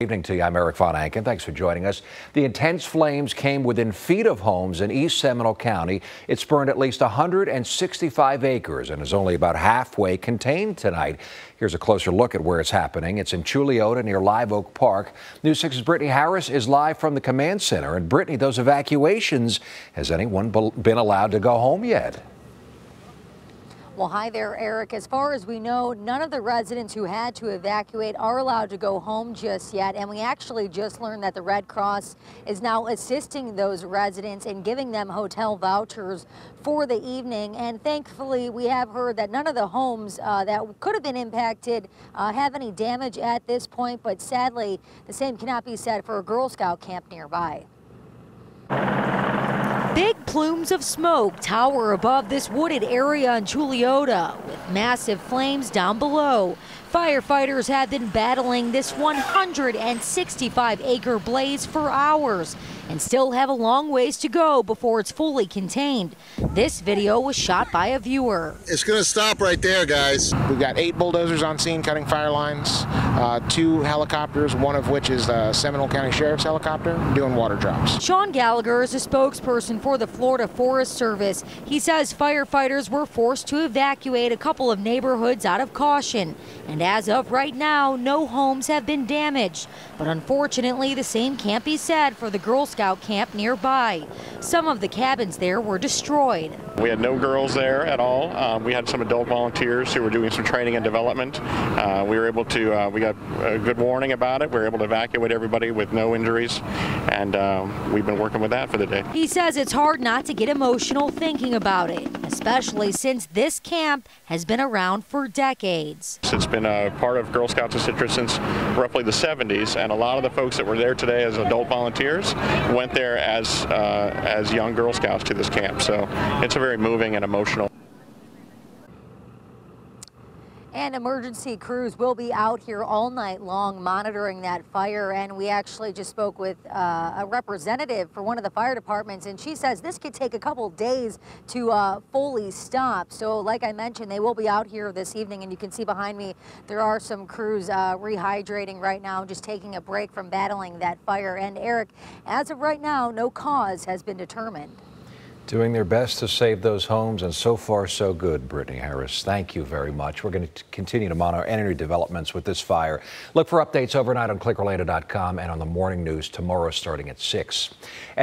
Evening to you. I'm Eric Von Anken. Thanks for joining us. The intense flames came within feet of homes in East Seminole County. It's burned at least 165 acres and is only about halfway contained tonight. Here's a closer look at where it's happening. It's in Chuluota near Live Oak Park. News 6's Brittany Harris is live from the command center. And Brittany, those evacuations, has anyone been allowed to go home yet? Well, hi there, Eric. As far as we know, none of the residents who had to evacuate are allowed to go home just yet. And we actually just learned that the Red Cross is now assisting those residents and giving them hotel vouchers for the evening. And thankfully, we have heard that none of the homes that could have been impacted have any damage at this point. But sadly, the same cannot be said for a Girl Scout camp nearby. Big plumes of smoke tower above this wooded area in Chuluota, with massive flames down below. Firefighters have been battling this 165-acre blaze for hours and still have a long ways to go before it's fully contained. This video was shot by a viewer. It's going to stop right there, guys. We've got 8 bulldozers on scene cutting fire lines, 2 helicopters, one of which is the Seminole County Sheriff's helicopter, doing water drops. Sean Gallagher is a spokesperson for the Florida Forest Service. He says firefighters were forced to evacuate a couple of neighborhoods out of caution. And as of right now, no homes have been damaged. But unfortunately, the same can't be said for the Girl Scout camp nearby. Some of the cabins there were destroyed. We had no girls there at all. We had some adult volunteers who were doing some training and development. We were able to, we got a good warning about it. We were able to evacuate everybody with no injuries, and we've been working with that for the day. He says it's hard not to get emotional thinking about it, especially since this camp has been around for decades. It's been a part of Girl Scouts of Citrus since roughly the 70s, and a lot of the folks that were there today as adult volunteers went there as young Girl Scouts to this camp. So it's a very moving and emotional. And emergency crews will be out here all night long monitoring that fire. And we actually just spoke with a representative for one of the fire departments, and she says this could take a couple days to fully stop. So like I mentioned, they will be out here this evening, and you can see behind me there are some crews rehydrating right now, just taking a break from battling that fire. And Eric, as of right now, no cause has been determined. Doing their best to save those homes, and so far so good. Brittany Harris, thank you very much. We're going to continue to monitor any developments with this fire. Look for updates overnight on clickorlando.com and on the morning news tomorrow starting at 6. And